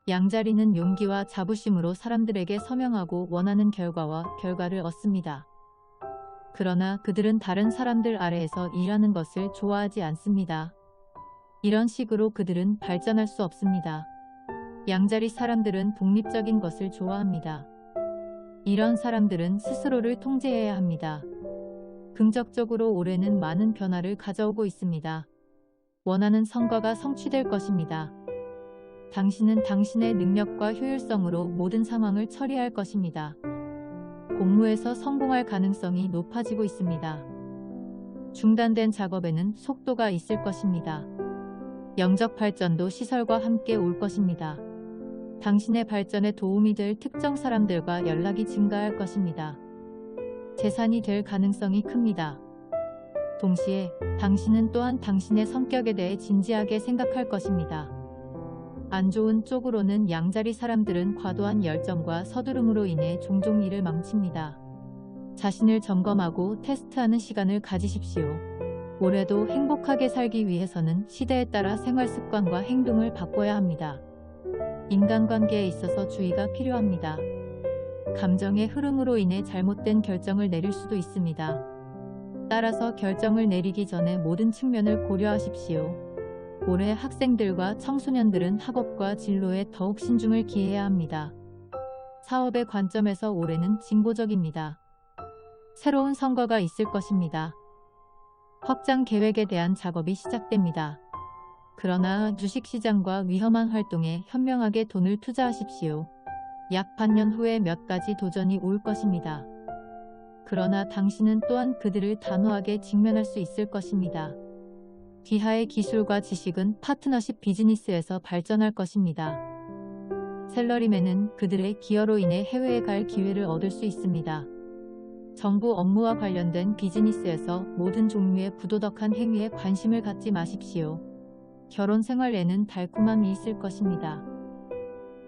양자리는 용기와 자부심으로 사람들에게 서명하고 원하는 결과와 결과를 얻습니다. 그러나 그들은 다른 사람들 아래에서 일하는 것을 좋아하지 않습니다. 이런 식으로 그들은 발전할 수 없습니다. 양자리 사람들은 독립적인 것을 좋아합니다. 이런 사람들은 스스로를 통제해야 합니다. 긍정적으로 올해는 많은 변화를 가져오고 있습니다. 원하는 성과가 성취될 것입니다. 당신은 당신의 능력과 효율성으로 모든 상황을 처리할 것입니다. 공무에서 성공할 가능성이 높아지고 있습니다. 중단된 작업에는 속도가 있을 것입니다. 영적 발전도 시설과 함께 올 것입니다. 당신의 발전에 도움이 될 특정 사람들과 연락이 증가할 것입니다. 재산이 될 가능성이 큽니다. 동시에 당신은 또한 당신의 성격에 대해 진지하게 생각할 것입니다. 안 좋은 쪽으로는 양자리 사람들은 과도한 열정과 서두름으로 인해 종종 일을 망칩니다. 자신을 점검하고 테스트하는 시간을 가지십시오. 올해도 행복하게 살기 위해서는 시대에 따라 생활 습관과 행동을 바꿔야 합니다. 인간관계에 있어서 주의가 필요합니다. 감정의 흐름으로 인해 잘못된 결정을 내릴 수도 있습니다. 따라서 결정을 내리기 전에 모든 측면을 고려하십시오. 올해 학생들과 청소년들은 학업과 진로에 더욱 신중을 기해야 합니다. 사업의 관점에서 올해는 진보적입니다. 새로운 선거가 있을 것입니다. 확장 계획에 대한 작업이 시작됩니다. 그러나 주식시장과 위험한 활동에 현명하게 돈을 투자하십시오. 약 반년 후에 몇 가지 도전이 올 것입니다. 그러나 당신은 또한 그들을 단호하게 직면할 수 있을 것입니다. 귀하의 기술과 지식은 파트너십 비즈니스에서 발전할 것입니다. 셀러리맨은 그들의 기여로 인해 해외에 갈 기회를 얻을 수 있습니다. 정부 업무와 관련된 비즈니스에서 모든 종류의 부도덕한 행위에 관심을 갖지 마십시오. 결혼 생활에는 달콤함이 있을 것입니다.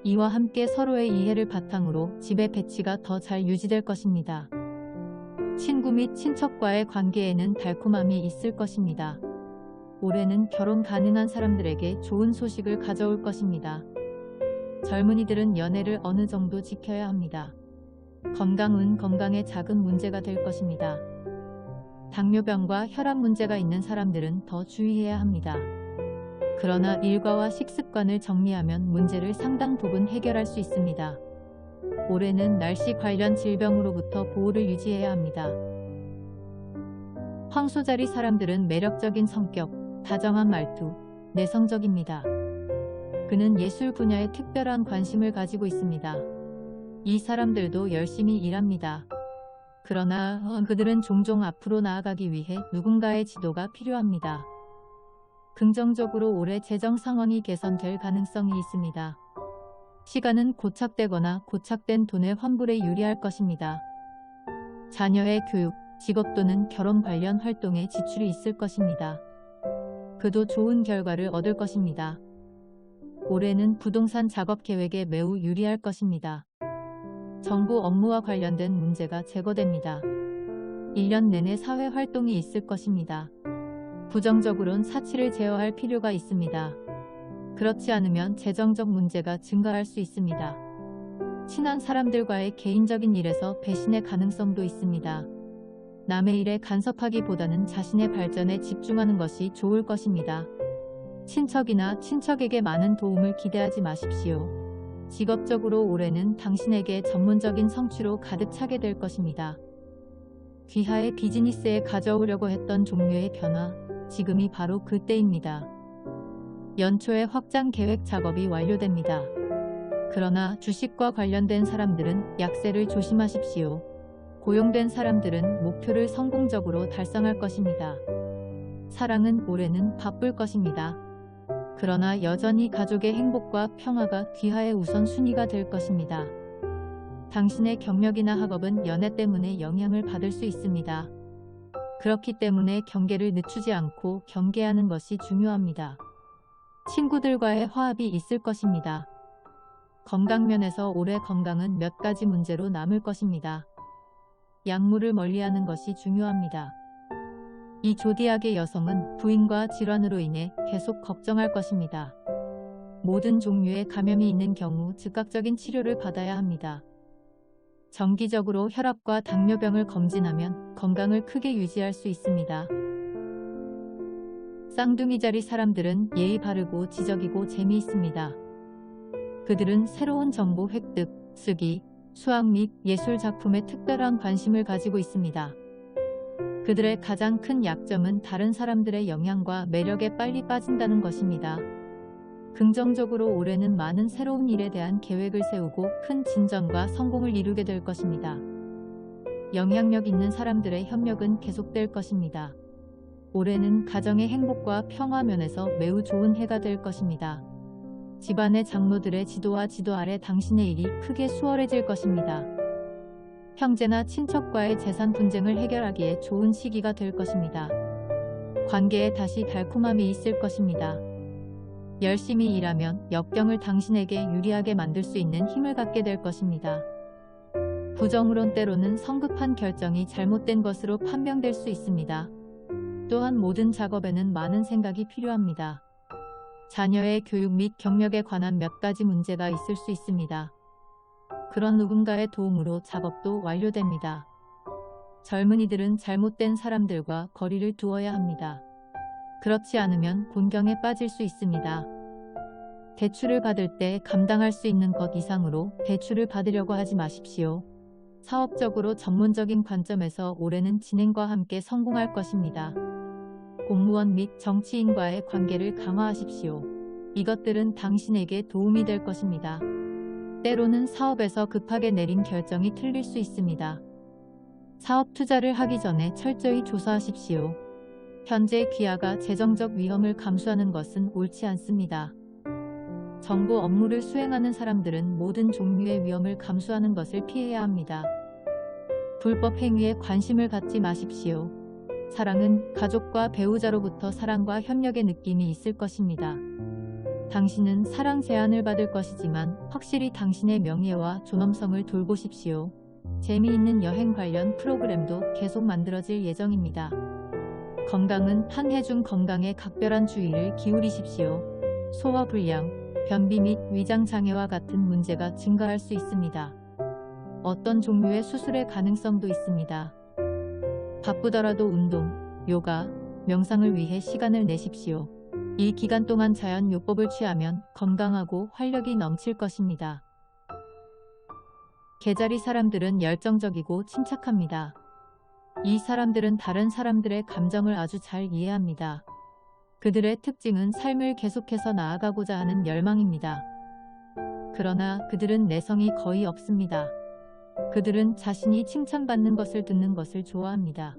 이와 함께 서로의 이해를 바탕으로 집의 배치가 더 잘 유지될 것입니다. 친구 및 친척과의 관계에는 달콤함이 있을 것입니다. 올해는 결혼 가능한 사람들에게 좋은 소식을 가져올 것입니다. 젊은이들은 연애를 어느 정도 지켜야 합니다. 건강은 건강의 작은 문제가 될 것입니다. 당뇨병과 혈압 문제가 있는 사람들은 더 주의해야 합니다. 그러나 일과와 식습관을 정리하면 문제를 상당 부분 해결할 수 있습니다. 올해는 날씨 관련 질병으로부터 보호를 유지해야 합니다. 황소자리 사람들은 매력적인 성격, 다정한 말투, 내성적입니다. 그는 예술 분야에 특별한 관심을 가지고 있습니다. 이 사람들도 열심히 일합니다. 그러나 그들은 종종 앞으로 나아가기 위해 누군가의 지도가 필요합니다. 긍정적으로 올해 재정 상황이 개선될 가능성이 있습니다. 시간은 고착되거나 고착된 돈의 환불에 유리할 것입니다. 자녀의 교육, 직업 또는 결혼 관련 활동에 지출이 있을 것입니다. 그도 좋은 결과를 얻을 것입니다. 올해는 부동산 작업 계획에 매우 유리할 것입니다. 정부 업무와 관련된 문제가 제거됩니다. 1년 내내 사회 활동이 있을 것입니다. 부정적으론 사치를 제어할 필요가 있습니다. 그렇지 않으면 재정적 문제가 증가할 수 있습니다. 친한 사람들과의 개인적인 일에서 배신의 가능성도 있습니다. 남의 일에 간섭하기보다는 자신의 발전에 집중하는 것이 좋을 것입니다. 친척이나 친척에게 많은 도움을 기대하지 마십시오. 직업적으로 올해는 당신에게 전문적인 성취로 가득 차게 될 것입니다. 귀하의 비즈니스에 가져오려고 했던 종류의 변화, 지금이 바로 그때입니다. 연초에 확장 계획 작업이 완료됩니다. 그러나 주식과 관련된 사람들은 약세를 조심하십시오. 고용된 사람들은 목표를 성공적으로 달성할 것입니다. 사랑은 올해는 바쁠 것입니다. 그러나 여전히 가족의 행복과 평화가 귀하의 우선순위가 될 것입니다. 당신의 경력이나 학업은 연애 때문에 영향을 받을 수 있습니다. 그렇기 때문에 경계를 늦추지 않고 경계하는 것이 중요합니다. 친구들과의 화합이 있을 것입니다. 건강면에서 올해 건강은 몇 가지 문제로 남을 것입니다. 약물을 멀리하는 것이 중요합니다. 이 조디악의 여성은 부인과 질환으로 인해 계속 걱정할 것입니다. 모든 종류의 감염이 있는 경우 즉각적인 치료를 받아야 합니다. 정기적으로 혈압과 당뇨병을 검진하면 건강을 크게 유지할 수 있습니다. 쌍둥이자리 사람들은 예의 바르고 지적이고 재미있습니다. 그들은 새로운 정보 획득, 쓰기, 수학 및 예술 작품에 특별한 관심을 가지고 있습니다. 그들의 가장 큰 약점은 다른 사람들의 영향과 매력에 빨리 빠진다는 것입니다. 긍정적으로 올해는 많은 새로운 일에 대한 계획을 세우고 큰 진전과 성공을 이루게 될 것입니다. 영향력 있는 사람들의 협력은 계속될 것입니다. 올해는 가정의 행복과 평화 면에서 매우 좋은 해가 될 것입니다. 집안의 장로들의 지도와 지도 아래 당신의 일이 크게 수월해질 것입니다. 형제나 친척과의 재산 분쟁을 해결하기에 좋은 시기가 될 것입니다. 관계에 다시 달콤함이 있을 것입니다. 열심히 일하면 역경을 당신에게 유리하게 만들 수 있는 힘을 갖게 될 것입니다. 부정으론 때로는 성급한 결정이 잘못된 것으로 판명될 수 있습니다. 또한 모든 작업에는 많은 생각이 필요합니다. 자녀의 교육 및 경력에 관한 몇 가지 문제가 있을 수 있습니다. 그런 누군가의 도움으로 작업도 완료됩니다. 젊은이들은 잘못된 사람들과 거리를 두어야 합니다. 그렇지 않으면 곤경에 빠질 수 있습니다. 대출을 받을 때 감당할 수 있는 것 이상으로 대출을 받으려고 하지 마십시오. 사업적으로 전문적인 관점에서 올해는 진행과 함께 성공할 것입니다. 공무원 및 정치인과의 관계를 강화하십시오. 이것들은 당신에게 도움이 될 것입니다. 때로는 사업에서 급하게 내린 결정이 틀릴 수 있습니다. 사업 투자를 하기 전에 철저히 조사하십시오. 현재 귀하가 재정적 위험을 감수하는 것은 옳지 않습니다. 정부 업무를 수행하는 사람들은 모든 종류의 위험을 감수하는 것을 피해야 합니다. 불법 행위에 관심을 갖지 마십시오. 사랑은 가족과 배우자로부터 사랑과 협력의 느낌이 있을 것입니다. 당신은 사랑 제안을 받을 것이지만 확실히 당신의 명예와 존엄성을 돌보십시오. 재미있는 여행 관련 프로그램도 계속 만들어질 예정입니다. 건강은 한 해 중 건강에 각별한 주의를 기울이십시오. 소화불량, 변비 및 위장장애와 같은 문제가 증가할 수 있습니다. 어떤 종류의 수술의 가능성도 있습니다. 바쁘더라도 운동, 요가, 명상을 위해 시간을 내십시오. 이 기간 동안 자연요법을 취하면 건강하고 활력이 넘칠 것입니다. 개자리 사람들은 열정적이고 침착합니다. 이 사람들은 다른 사람들의 감정을 아주 잘 이해합니다. 그들의 특징은 삶을 계속해서 나아가고자 하는 열망입니다. 그러나 그들은 내성이 거의 없습니다. 그들은 자신이 칭찬받는 것을 듣는 것을 좋아합니다.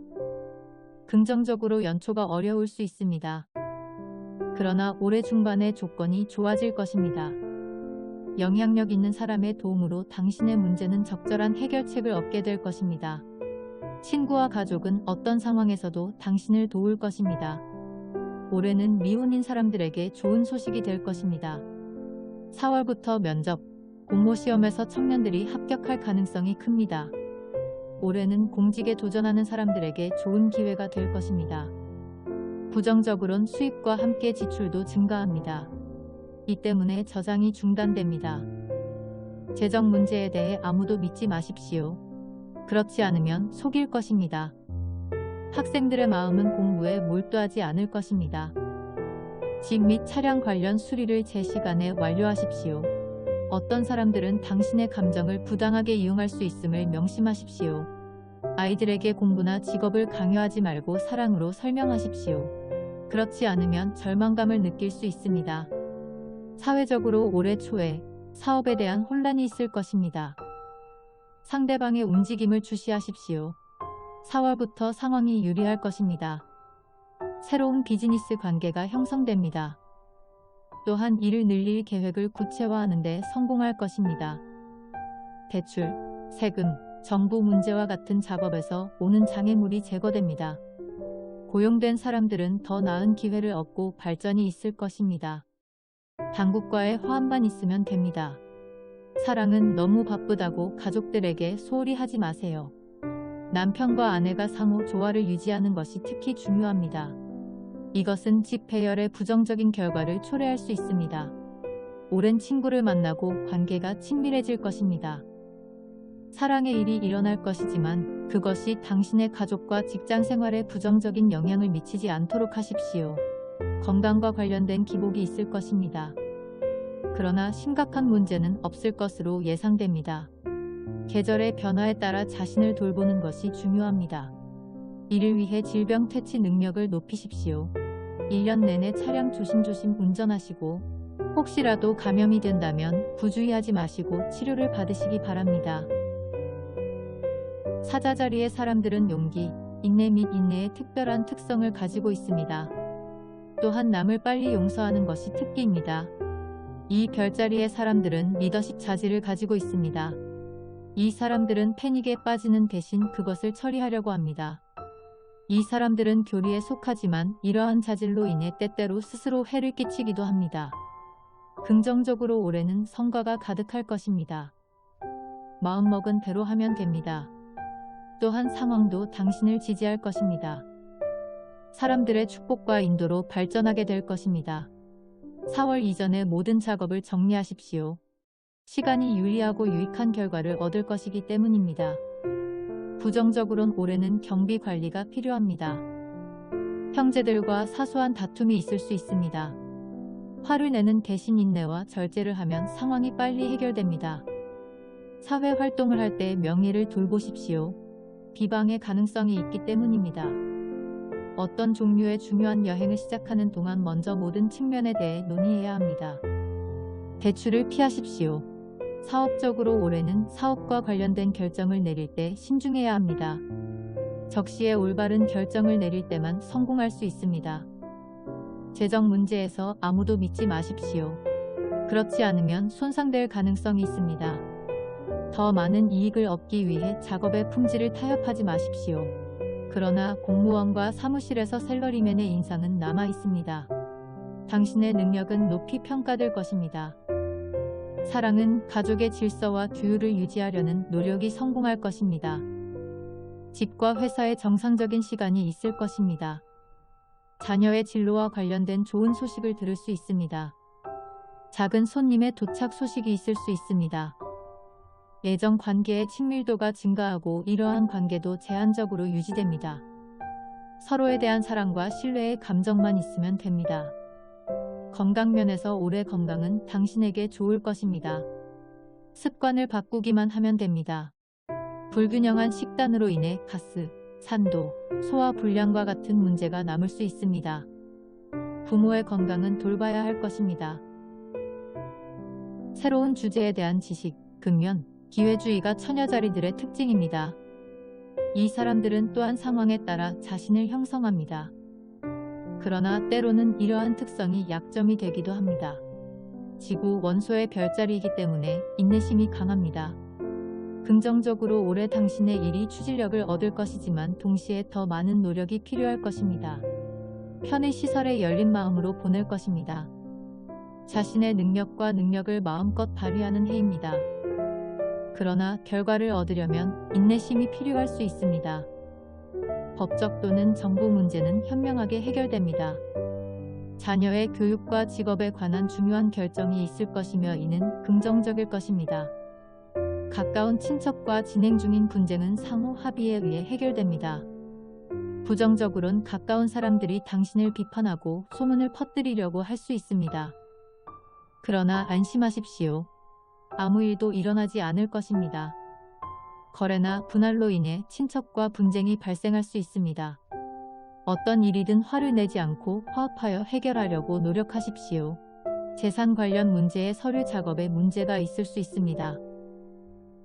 긍정적으로 연초가 어려울 수 있습니다. 그러나 올해 중반에 조건이 좋아질 것입니다. 영향력 있는 사람의 도움으로 당신의 문제는 적절한 해결책을 얻게 될 것입니다. 친구와 가족은 어떤 상황에서도 당신을 도울 것입니다. 올해는 미혼인 사람들에게 좋은 소식이 될 것입니다. 4월부터 면접, 공모 시험에서 청년들이 합격할 가능성이 큽니다. 올해는 공직에 도전하는 사람들에게 좋은 기회가 될 것입니다. 부정적으론 수입과 함께 지출도 증가합니다. 이 때문에 저장이 중단됩니다. 재정 문제에 대해 아무도 믿지 마십시오. 그렇지 않으면 속일 것입니다. 학생들의 마음은 공부에 몰두하지 않을 것입니다. 집 및 차량 관련 수리를 제 시간에 완료하십시오. 어떤 사람들은 당신의 감정을 부당하게 이용할 수 있음을 명심하십시오. 아이들에게 공부나 직업을 강요하지 말고 사랑으로 설명하십시오. 그렇지 않으면 절망감을 느낄 수 있습니다. 사회적으로 올해 초에 사업에 대한 혼란이 있을 것입니다. 상대방의 움직임을 주시하십시오. 4월부터 상황이 유리할 것입니다. 새로운 비즈니스 관계가 형성됩니다. 또한 일을 늘릴 계획을 구체화하는 데 성공할 것입니다. 대출, 세금, 정부 문제와 같은 작업에서 오는 장애물이 제거됩니다. 고용된 사람들은 더 나은 기회를 얻고 발전이 있을 것입니다. 당국과의 화합만 있으면 됩니다. 사랑은 너무 바쁘다고 가족들에게 소홀히 하지 마세요. 남편과 아내가 상호 조화를 유지하는 것이 특히 중요합니다. 이것은 집 배열의 부정적인 결과를 초래할 수 있습니다. 오랜 친구를 만나고 관계가 친밀해질 것입니다. 사랑의 일이 일어날 것이지만 그것이 당신의 가족과 직장 생활에 부정적인 영향을 미치지 않도록 하십시오. 건강과 관련된 기복이 있을 것입니다. 그러나 심각한 문제는 없을 것으로 예상됩니다. 계절의 변화에 따라 자신을 돌보는 것이 중요합니다. 이를 위해 질병 퇴치 능력을 높이십시오. 1년 내내 차량 조심조심 운전하시고 혹시라도 감염이 된다면 부주의하지 마시고 치료를 받으시기 바랍니다. 사자자리의 사람들은 용기, 인내 및 인내의 특별한 특성을 가지고 있습니다. 또한 남을 빨리 용서하는 것이 특기입니다. 이 별자리의 사람들은 리더십 자질을 가지고 있습니다. 이 사람들은 패닉에 빠지는 대신 그것을 처리하려고 합니다. 이 사람들은 교리에 속하지만 이러한 자질로 인해 때때로 스스로 해를 끼치기도 합니다. 긍정적으로 올해는 성과가 가득할 것입니다. 마음먹은 대로 하면 됩니다. 또한 상황도 당신을 지지할 것입니다. 사람들의 축복과 인도로 발전하게 될 것입니다. 4월 이전에 모든 작업을 정리하십시오. 시간이 유리하고 유익한 결과를 얻을 것이기 때문입니다. 부정적으론 올해는 경비 관리가 필요합니다. 형제들과 사소한 다툼이 있을 수 있습니다. 화를 내는 대신 인내와 절제를 하면 상황이 빨리 해결됩니다. 사회 활동을 할 때 명예를 돌보십시오. 비방의 가능성이 있기 때문입니다. 어떤 종류의 중요한 여행을 시작하는 동안 먼저 모든 측면에 대해 논의해야 합니다. 대출을 피하십시오. 사업적으로 올해는 사업과 관련된 결정을 내릴 때 신중해야 합니다. 적시에 올바른 결정을 내릴 때만 성공할 수 있습니다. 재정 문제에서 아무도 믿지 마십시오. 그렇지 않으면 손상될 가능성이 있습니다. 더 많은 이익을 얻기 위해 작업의 품질을 타협하지 마십시오. 그러나 공무원과 사무실에서 샐러리맨의 인상은 남아 있습니다. 당신의 능력은 높이 평가될 것입니다. 사랑은 가족의 질서와 규율을 유지하려는 노력이 성공할 것입니다. 집과 회사의 정상적인 시간이 있을 것입니다. 자녀의 진로와 관련된 좋은 소식을 들을 수 있습니다. 작은 손님의 도착 소식이 있을 수 있습니다. 애정 관계의 친밀도가 증가하고 이러한 관계도 제한적으로 유지됩니다. 서로에 대한 사랑과 신뢰의 감정만 있으면 됩니다. 건강면에서 올해 건강은 당신에게 좋을 것입니다. 습관을 바꾸기만 하면 됩니다. 불균형한 식단으로 인해 가스, 산도, 소화 불량과 같은 문제가 남을 수 있습니다. 부모의 건강은 돌봐야 할 것입니다. 새로운 주제에 대한 지식, 근면, 기회주의가 처녀자리들의 특징입니다. 이 사람들은 또한 상황에 따라 자신을 형성합니다. 그러나 때로는 이러한 특성이 약점이 되기도 합니다. 지구 원소의 별자리이기 때문에 인내심이 강합니다. 긍정적으로 올해 당신의 일이 추진력을 얻을 것이지만 동시에 더 많은 노력이 필요할 것입니다. 편의 시설에 열린 마음으로 보낼 것입니다. 자신의 능력을 마음껏 발휘하는 해입니다. 그러나 결과를 얻으려면 인내심이 필요할 수 있습니다. 법적 또는 정부 문제는 현명하게 해결됩니다. 자녀의 교육과 직업에 관한 중요한 결정이 있을 것이며 이는 긍정적일 것입니다. 가까운 친척과 진행 중인 분쟁은 상호 합의에 의해 해결됩니다. 부정적으론 가까운 사람들이 당신을 비판하고 소문을 퍼뜨리려고 할 수 있습니다. 그러나 안심하십시오. 아무 일도 일어나지 않을 것입니다. 거래나 분할로 인해 친척과 분쟁이 발생할 수 있습니다. 어떤 일이든 화를 내지 않고 화합하여 해결하려고 노력하십시오. 재산 관련 문제의 서류 작업에 문제가 있을 수 있습니다.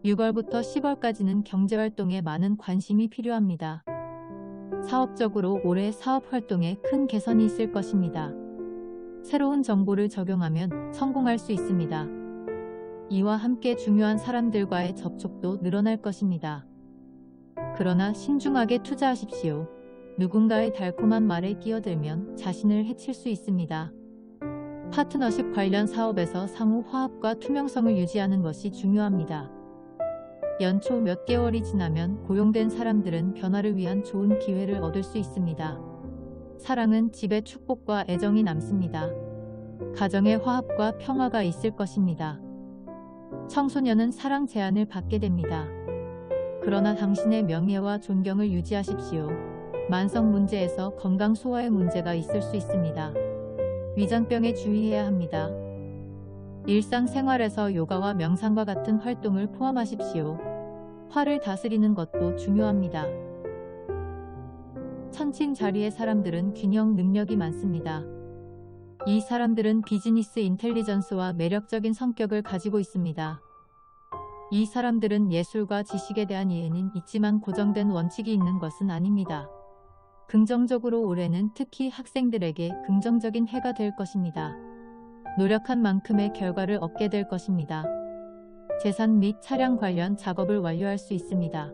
6월부터 10월까지는 경제활동에 많은 관심이 필요합니다. 사업적으로 올해 사업활동에 큰 개선이 있을 것입니다. 새로운 정보를 적용하면 성공할 수 있습니다. 이와 함께 중요한 사람들과의 접촉도 늘어날 것입니다. 그러나 신중하게 투자하십시오. 누군가의 달콤한 말에 끼어들면 자신을 해칠 수 있습니다. 파트너십 관련 사업에서 상호 화합과 투명성을 유지하는 것이 중요합니다. 연초 몇 개월이 지나면 고용된 사람들은 변화를 위한 좋은 기회를 얻을 수 있습니다. 사랑은 집에 축복과 애정이 남습니다. 가정에 화합과 평화가 있을 것입니다. 청소년은 사랑 제한을 받게 됩니다. 그러나 당신의 명예와 존경을 유지하십시오. 만성 문제에서 건강 소화에 문제가 있을 수 있습니다. 위장병에 주의해야 합니다. 일상생활에서 요가와 명상과 같은 활동을 포함하십시오. 화를 다스리는 것도 중요합니다. 천칭 자리의 사람들은 균형 능력이 많습니다. 이 사람들은 비즈니스 인텔리전스와 매력적인 성격을 가지고 있습니다. 이 사람들은 예술과 지식에 대한 이해는 있지만 고정된 원칙이 있는 것은 아닙니다. 긍정적으로 올해는 특히 학생들에게 긍정적인 해가 될 것입니다. 노력한 만큼의 결과를 얻게 될 것입니다. 재산 및 차량 관련 작업을 완료할 수 있습니다.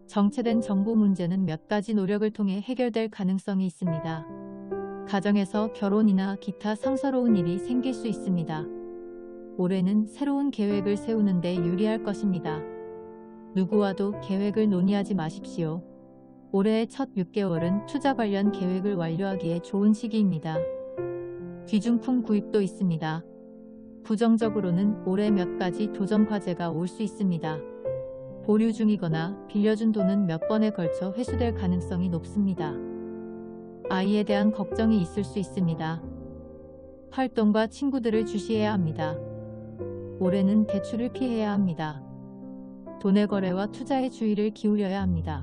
정체된 정보 문제는 몇 가지 노력을 통해 해결될 가능성이 있습니다. 가정에서 결혼이나 기타 상서로운 일이 생길 수 있습니다. 올해는 새로운 계획을 세우는 데 유리할 것입니다. 누구와도 계획을 논의하지 마십시오. 올해의 첫 6개월은 투자 관련 계획을 완료하기에 좋은 시기입니다. 귀중품 구입도 있습니다. 부정적으로는 올해 몇 가지 도전 과제가 올 수 있습니다. 보류 중이거나 빌려준 돈은 몇 번에 걸쳐 회수될 가능성이 높습니다. 아이에 대한 걱정이 있을 수 있습니다. 활동과 친구들을 주시해야 합니다. 올해는 대출을 피해야 합니다. 돈의 거래와 투자에 주의를 기울여야 합니다.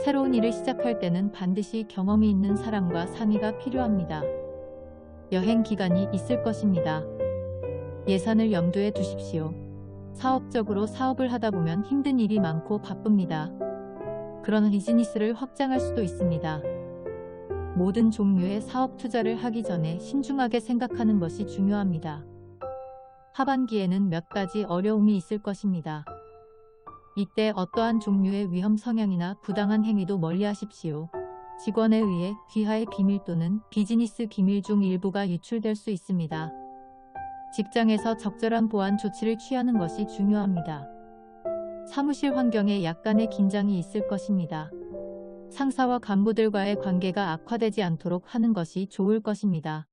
새로운 일을 시작할 때는 반드시 경험이 있는 사람과 상의가 필요합니다. 여행 기간이 있을 것입니다. 예산을 염두에 두십시오. 사업적으로 사업을 하다 보면 힘든 일이 많고 바쁩니다. 그런 비즈니스를 확장할 수도 있습니다. 모든 종류의 사업 투자를 하기 전에 신중하게 생각하는 것이 중요합니다. 하반기에는 몇 가지 어려움이 있을 것입니다. 이때 어떠한 종류의 위험 성향이나 부당한 행위도 멀리하십시오. 직원에 의해 귀하의 비밀 또는 비즈니스 기밀 중 일부가 유출될 수 있습니다. 직장에서 적절한 보안 조치를 취하는 것이 중요합니다. 사무실 환경에 약간의 긴장이 있을 것입니다. 상사와 간부들과의 관계가 악화되지 않도록 하는 것이 좋을 것입니다.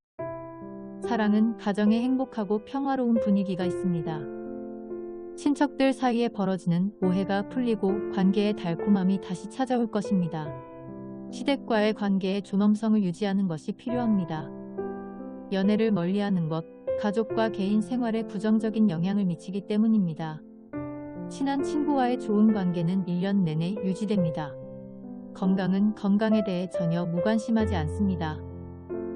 사랑은 가정에 행복하고 평화로운 분위기가 있습니다. 친척들 사이에 벌어지는 오해가 풀리고 관계의 달콤함이 다시 찾아올 것입니다. 시댁과의 관계의 존엄성을 유지하는 것이 필요합니다. 연애를 멀리하는 것, 가족과 개인 생활에 부정적인 영향을 미치기 때문입니다. 친한 친구와의 좋은 관계는 1년 내내 유지됩니다. 건강은 건강에 대해 전혀 무관심하지 않습니다.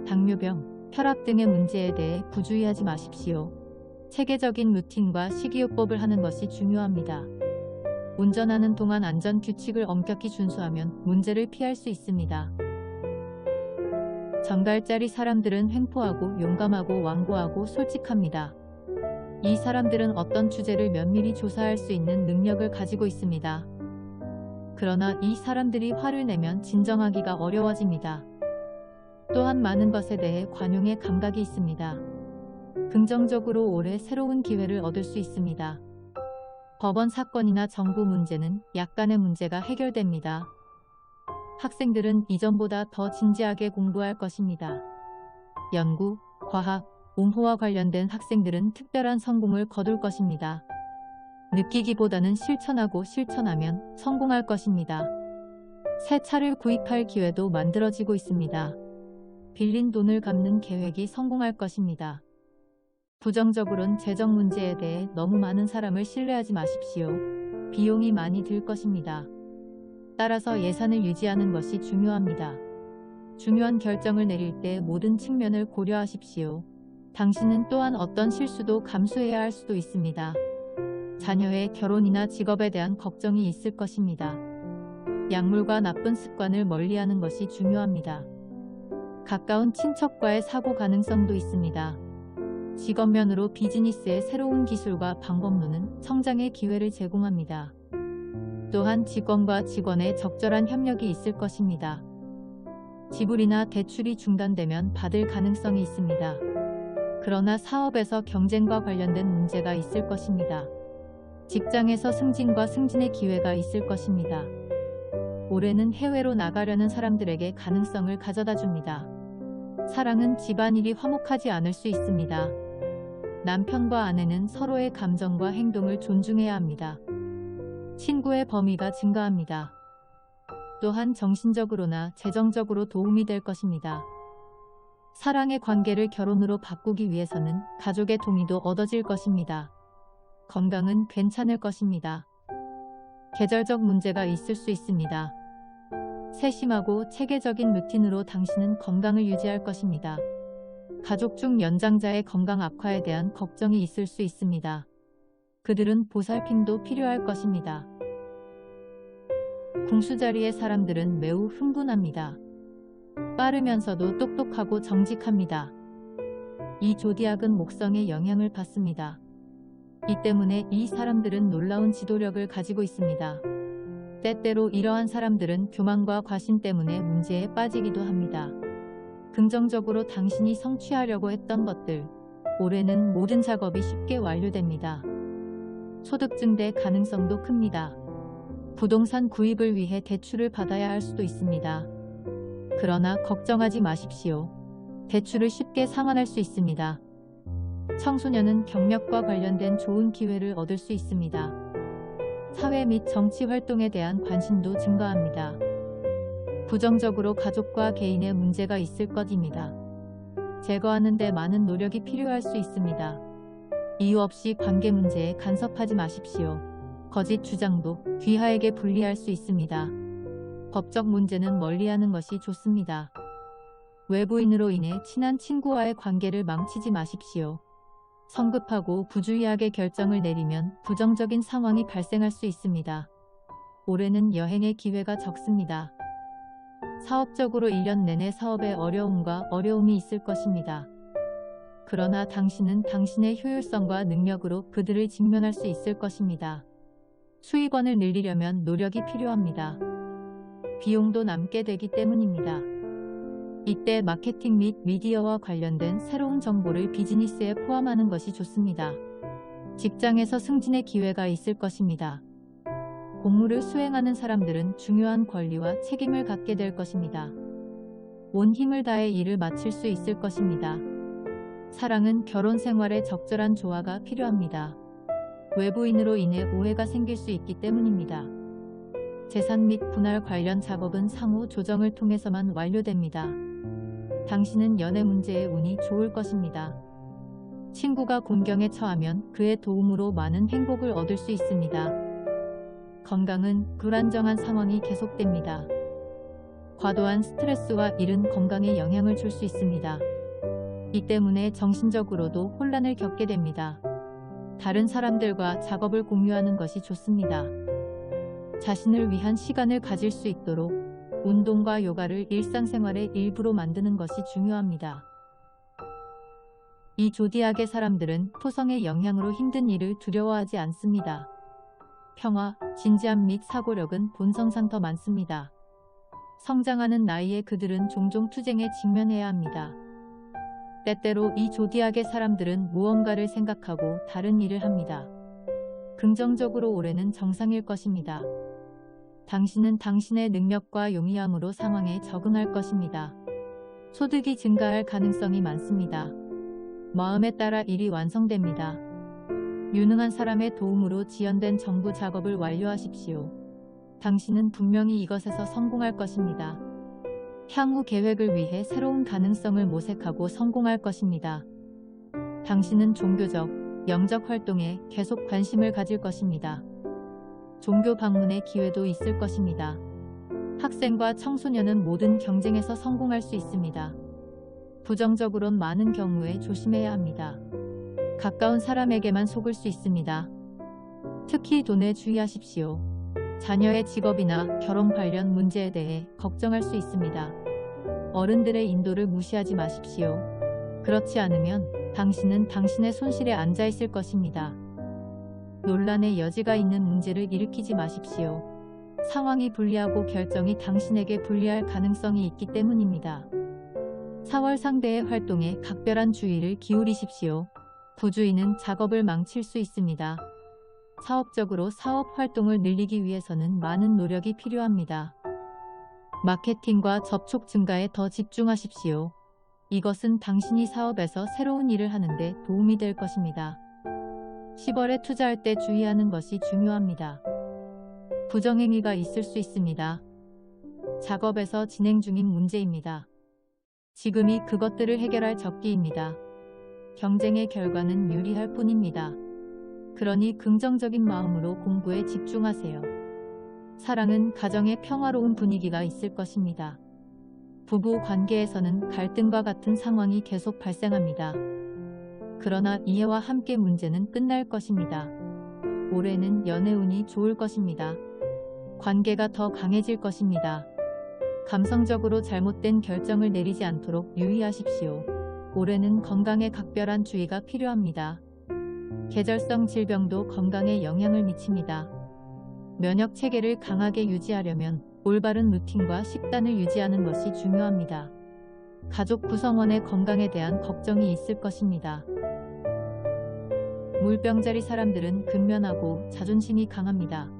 당뇨병, 혈압 등의 문제에 대해 부주의하지 마십시오. 체계적인 루틴과 식이요법을 하는 것이 중요합니다. 운전하는 동안 안전 규칙을 엄격히 준수하면 문제를 피할 수 있습니다. 정갈자리 사람들은 횡포하고 용감하고 완고하고 솔직합니다. 이 사람들은 어떤 주제를 면밀히 조사할 수 있는 능력을 가지고 있습니다. 그러나 이 사람들이 화를 내면 진정하기가 어려워집니다. 또한 많은 것에 대해 관용의 감각이 있습니다. 긍정적으로 올해 새로운 기회를 얻을 수 있습니다. 법원 사건이나 정부 문제는 약간의 문제가 해결됩니다. 학생들은 이전보다 더 진지하게 공부할 것입니다. 연구, 과학, 옹호와 관련된 학생들은 특별한 성공을 거둘 것입니다. 느끼기보다는 실천하고 실천하면 성공할 것입니다. 새 차를 구입할 기회도 만들어지고 있습니다. 빌린 돈을 갚는 계획이 성공할 것입니다. 부정적으론 재정 문제에 대해 너무 많은 사람을 신뢰하지 마십시오. 비용이 많이 들 것입니다. 따라서 예산을 유지하는 것이 중요합니다. 중요한 결정을 내릴 때 모든 측면을 고려하십시오. 당신은 또한 어떤 실수도 감수해야 할 수도 있습니다. 자녀의 결혼이나 직업에 대한 걱정이 있을 것입니다. 약물과 나쁜 습관을 멀리하는 것이 중요합니다. 가까운 친척과의 사고 가능성도 있습니다. 직업면으로 비즈니스의 새로운 기술과 방법론은 성장의 기회를 제공합니다. 또한 직원과 직원의 적절한 협력이 있을 것입니다. 지불이나 대출이 중단되면 받을 가능성이 있습니다. 그러나 사업에서 경쟁과 관련된 문제가 있을 것입니다. 직장에서 승진과 승진의 기회가 있을 것입니다. 올해는 해외로 나가려는 사람들에게 가능성을 가져다 줍니다. 사랑은 집안일이 화목하지 않을 수 있습니다. 남편과 아내는 서로의 감정과 행동을 존중해야 합니다. 친구의 범위가 증가합니다. 또한 정신적으로나 재정적으로 도움이 될 것입니다. 사랑의 관계를 결혼으로 바꾸기 위해서는 가족의 동의도 얻어질 것입니다. 건강은 괜찮을 것입니다. 계절적 문제가 있을 수 있습니다. 세심하고 체계적인 루틴으로 당신은 건강을 유지할 것입니다. 가족 중 연장자의 건강 악화에 대한 걱정이 있을 수 있습니다. 그들은 보살핌도 필요할 것입니다. 궁수자리의 사람들은 매우 흥분합니다. 빠르면서도 똑똑하고 정직합니다. 이 조디악은 목성의 영향을 받습니다. 이 때문에 이 사람들은 놀라운 지도력을 가지고 있습니다. 때때로 이러한 사람들은 교만과 과신 때문에 문제에 빠지기도 합니다. 긍정적으로 당신이 성취하려고 했던 것들, 올해는 모든 작업이 쉽게 완료됩니다. 소득 증대 가능성도 큽니다. 부동산 구입을 위해 대출을 받아야 할 수도 있습니다. 그러나 걱정하지 마십시오. 대출을 쉽게 상환할 수 있습니다. 청소년은 경력과 관련된 좋은 기회를 얻을 수 있습니다. 사회 및 정치 활동에 대한 관심도 증가합니다. 부정적으로 가족과 개인의 문제가 있을 것입니다. 제거하는 데 많은 노력이 필요할 수 있습니다. 이유 없이 관계 문제에 간섭하지 마십시오. 거짓 주장도 귀하에게 불리할 수 있습니다. 법적 문제는 멀리하는 것이 좋습니다. 외부인으로 인해 친한 친구와의 관계를 망치지 마십시오. 성급하고 부주의하게 결정을 내리면 부정적인 상황이 발생할 수 있습니다. 올해는 여행의 기회가 적습니다. 사업적으로 1년 내내 사업에 어려움이 있을 것입니다. 그러나 당신은 당신의 효율성과 능력으로 그들을 직면할 수 있을 것입니다. 수입원을 늘리려면 노력이 필요합니다. 비용도 남게 되기 때문입니다. 이때 마케팅 및 미디어와 관련된 새로운 정보를 비즈니스에 포함하는 것이 좋습니다. 직장에서 승진의 기회가 있을 것입니다. 공무를 수행하는 사람들은 중요한 권리와 책임을 갖게 될 것입니다. 온 힘을 다해 일을 마칠 수 있을 것입니다. 사랑은 결혼 생활에 적절한 조화가 필요합니다. 외부인으로 인해 오해가 생길 수 있기 때문입니다. 재산 및 분할 관련 작업은 상호 조정을 통해서만 완료됩니다. 당신은 연애 문제에 운이 좋을 것입니다. 친구가 곤경에 처하면 그의 도움으로 많은 행복을 얻을 수 있습니다. 건강은 불안정한 상황이 계속됩니다. 과도한 스트레스와 이른 건강에 영향을 줄 수 있습니다. 이 때문에 정신적으로도 혼란을 겪게 됩니다. 다른 사람들과 작업을 공유하는 것이 좋습니다. 자신을 위한 시간을 가질 수 있도록 운동과 요가를 일상생활의 일부로 만드는 것이 중요합니다. 이 조디악의 사람들은 토성의 영향으로 힘든 일을 두려워하지 않습니다. 평화, 진지함 및 사고력은 본성상 더 많습니다. 성장하는 나이에 그들은 종종 투쟁에 직면해야 합니다. 때때로 이 조디악의 사람들은 무언가를 생각하고 다른 일을 합니다. 긍정적으로 올해는 정상일 것입니다. 당신은 당신의 능력과 용이함으로 상황에 적응할 것입니다. 소득이 증가할 가능성이 많습니다. 마음에 따라 일이 완성됩니다. 유능한 사람의 도움으로 지연된 정부 작업을 완료하십시오. 당신은 분명히 이것에서 성공할 것입니다. 향후 계획을 위해 새로운 가능성을 모색하고 성공할 것입니다. 당신은 종교적, 영적 활동에 계속 관심을 가질 것입니다. 종교 방문의 기회도 있을 것입니다. 학생과 청소년은 모든 경쟁에서 성공할 수 있습니다. 부정적으론 많은 경우에 조심해야 합니다. 가까운 사람에게만 속을 수 있습니다. 특히 돈에 주의하십시오. 자녀의 직업이나 결혼 관련 문제에 대해 걱정할 수 있습니다. 어른들의 인도를 무시하지 마십시오. 그렇지 않으면 당신은 당신의 손실에 앉아 있을 것입니다. 논란의 여지가 있는 문제를 일으키지 마십시오. 상황이 불리하고 결정이 당신에게 불리할 가능성이 있기 때문입니다. 4월 상대의 활동에 각별한 주의를 기울이십시오. 부주의는 작업을 망칠 수 있습니다. 사업적으로 사업 활동을 늘리기 위해서는 많은 노력이 필요합니다. 마케팅과 접촉 증가에 더 집중하십시오. 이것은 당신이 사업에서 새로운 일을 하는데 도움이 될 것입니다. 10월에 투자할 때 주의하는 것이 중요합니다. 부정행위가 있을 수 있습니다. 작업에서 진행 중인 문제입니다. 지금이 그것들을 해결할 적기입니다. 경쟁의 결과는 유리할 뿐입니다. 그러니 긍정적인 마음으로 공부에 집중하세요. 사랑은 가정에 평화로운 분위기가 있을 것입니다. 부부 관계에서는 갈등과 같은 상황이 계속 발생합니다. 그러나 이해와 함께 문제는 끝날 것입니다. 올해는 연애운이 좋을 것입니다. 관계가 더 강해질 것입니다. 감성적으로 잘못된 결정을 내리지 않도록 유의하십시오. 올해는 건강에 각별한 주의가 필요합니다. 계절성 질병도 건강에 영향을 미칩니다. 면역 체계를 강하게 유지하려면 올바른 루틴과 식단을 유지하는 것이 중요합니다. 가족 구성원의 건강에 대한 걱정이 있을 것입니다. 물병자리 사람들은 근면하고 자존심이 강합니다.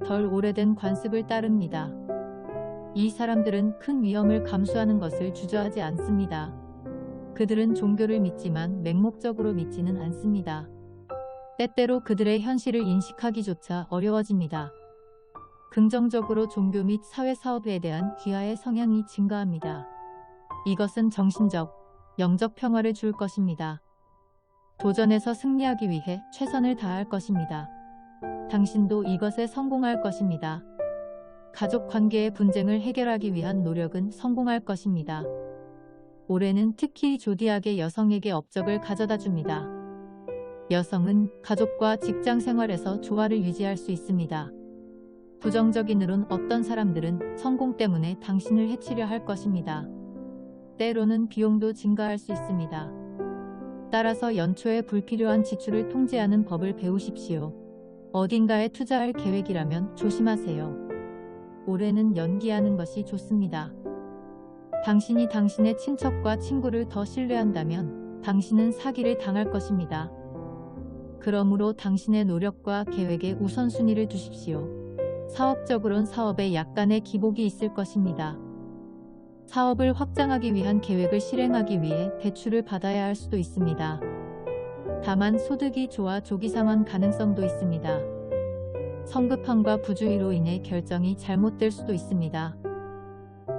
덜 오래된 관습을 따릅니다. 이 사람들은 큰 위험을 감수하는 것을 주저하지 않습니다. 그들은 종교를 믿지만 맹목적으로 믿지는 않습니다. 때때로 그들의 현실을 인식하기조차 어려워집니다. 긍정적으로 종교 및 사회사업에 대한 귀하의 성향이 증가합니다. 이것은 정신적, 영적 평화를 줄 것입니다. 도전에서 승리하기 위해 최선을 다할 것입니다. 당신도 이것에 성공할 것입니다. 가족 관계의 분쟁을 해결하기 위한 노력은 성공할 것입니다. 올해는 특히 조디악의 여성에게 업적을 가져다 줍니다. 여성은 가족과 직장 생활에서 조화를 유지할 수 있습니다. 부정적인으론 어떤 사람들은 성공 때문에 당신을 해치려 할 것입니다. 때로는 비용도 증가할 수 있습니다. 따라서 연초에 불필요한 지출을 통제하는 법을 배우십시오. 어딘가에 투자할 계획이라면 조심하세요. 올해는 연기하는 것이 좋습니다. 당신이 당신의 친척과 친구를 더 신뢰한다면 당신은 사기를 당할 것입니다. 그러므로 당신의 노력과 계획에 우선순위를 두십시오. 사업적으론 사업에 약간의 기복이 있을 것입니다. 사업을 확장하기 위한 계획을 실행하기 위해 대출을 받아야 할 수도 있습니다. 다만 소득이 좋아 조기상환 가능성도 있습니다. 성급함과 부주의로 인해 결정이 잘못될 수도 있습니다.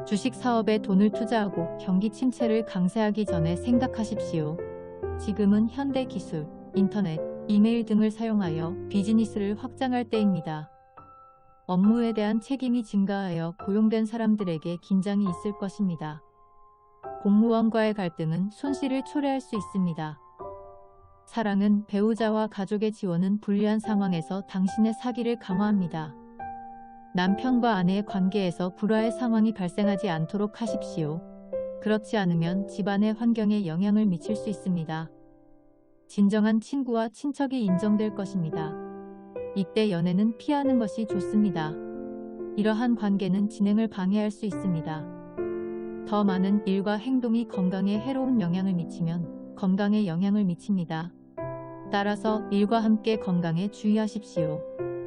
주식 사업에 돈을 투자하고 경기 침체를 강세하기 전에 생각하십시오. 지금은 현대 기술, 인터넷, 이메일 등을 사용하여 비즈니스를 확장할 때입니다. 업무에 대한 책임이 증가하여 고용된 사람들에게 긴장이 있을 것입니다. 공무원과의 갈등은 손실을 초래할 수 있습니다. 사랑은 배우자와 가족의 지원은 불리한 상황에서 당신의 사기를 강화합니다. 남편과 아내의 관계에서 불화의 상황이 발생하지 않도록 하십시오. 그렇지 않으면 집안의 환경에 영향을 미칠 수 있습니다. 진정한 친구와 친척이 인정될 것입니다. 이때 연애는 피하는 것이 좋습니다. 이러한 관계는 진행을 방해할 수 있습니다. 더 많은 일과 행동이 건강에 해로운 영향을 미치면 건강에 영향을 미칩니다. 따라서 일과 함께 건강에 주의하십시오.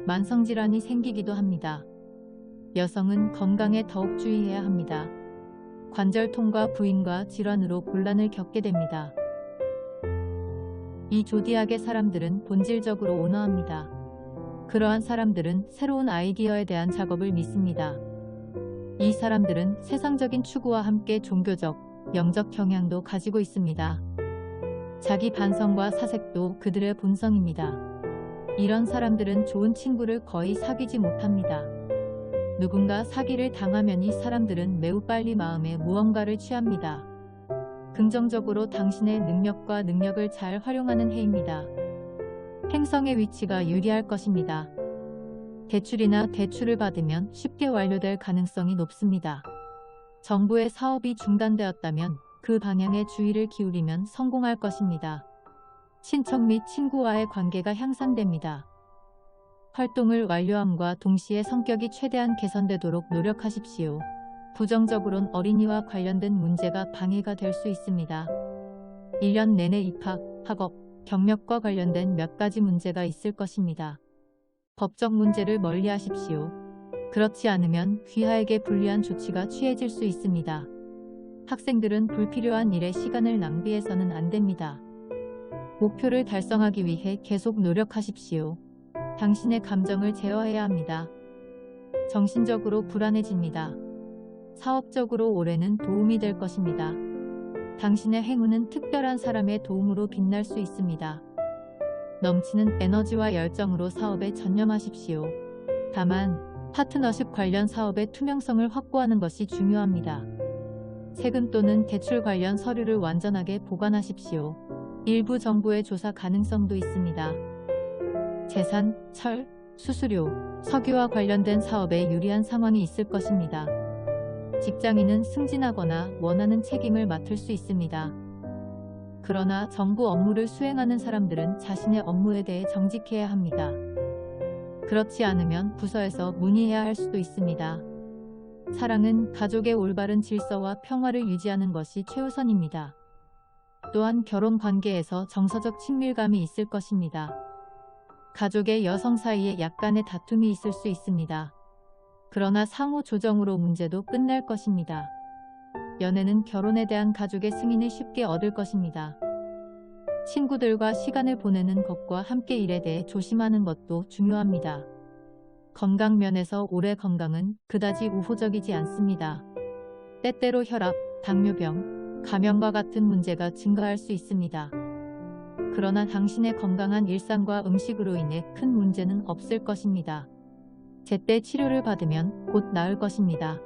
만성질환이 생기기도 합니다. 여성은 건강에 더욱 주의해야 합니다. 관절통과 부인과 질환으로 곤란을 겪게 됩니다. 이 조디악의 사람들은 본질적으로 온화합니다. 그러한 사람들은 새로운 아이디어에 대한 작업을 믿습니다. 이 사람들은 세상적인 추구와 함께 종교적, 영적 경향도 가지고 있습니다. 자기 반성과 사색도 그들의 본성입니다. 이런 사람들은 좋은 친구를 거의 사귀지 못합니다. 누군가 사기를 당하면 이 사람들은 매우 빨리 마음에 무언가를 취합니다. 긍정적으로 당신의 능력과 능력을 잘 활용하는 해입니다. 행성의 위치가 유리할 것입니다. 대출이나 대출을 받으면 쉽게 완료될 가능성이 높습니다. 정부의 사업이 중단되었다면 그 방향에 주의를 기울이면 성공할 것입니다. 친척 및 친구와의 관계가 향상됩니다. 활동을 완료함과 동시에 성격이 최대한 개선되도록 노력하십시오. 부정적으론 어린이와 관련된 문제가 방해가 될 수 있습니다. 1년 내내 입학, 학업, 경력과 관련된 몇 가지 문제가 있을 것입니다. 법적 문제를 멀리하십시오. 그렇지 않으면 귀하에게 불리한 조치가 취해질 수 있습니다. 학생들은 불필요한 일에 시간을 낭비해서는 안 됩니다. 목표를 달성하기 위해 계속 노력하십시오. 당신의 감정을 제어해야 합니다. 정신적으로 불안해집니다. 사업적으로 올해는 도움이 될 것입니다. 당신의 행운은 특별한 사람의 도움으로 빛날 수 있습니다. 넘치는 에너지와 열정으로 사업에 전념하십시오. 다만 파트너십 관련 사업의 투명성을 확보하는 것이 중요합니다. 세금 또는 대출 관련 서류를 완전하게 보관하십시오. 일부 정보의 조사 가능성도 있습니다. 재산, 철, 수수료, 석유와 관련된 사업에 유리한 상황이 있을 것입니다. 직장인은 승진하거나 원하는 책임을 맡을 수 있습니다. 그러나 정부 업무를 수행하는 사람들은 자신의 업무에 대해 정직해야 합니다. 그렇지 않으면 부서에서 문의해야 할 수도 있습니다. 사랑은 가족의 올바른 질서와 평화를 유지하는 것이 최우선입니다. 또한 결혼 관계에서 정서적 친밀감이 있을 것입니다. 가족의 여성 사이에 약간의 다툼이 있을 수 있습니다. 그러나 상호 조정으로 문제도 끝날 것입니다. 연애는 결혼에 대한 가족의 승인을 쉽게 얻을 것입니다. 친구들과 시간을 보내는 것과 함께 일에 대해 조심하는 것도 중요합니다. 건강 면에서 올해 건강은 그다지 우호적이지 않습니다. 때때로 혈압, 당뇨병, 감염과 같은 문제가 증가할 수 있습니다. 그러나 당신의 건강한 일상과 음식으로 인해 큰 문제는 없을 것입니다. 제때 치료를 받으면 곧 나을 것입니다.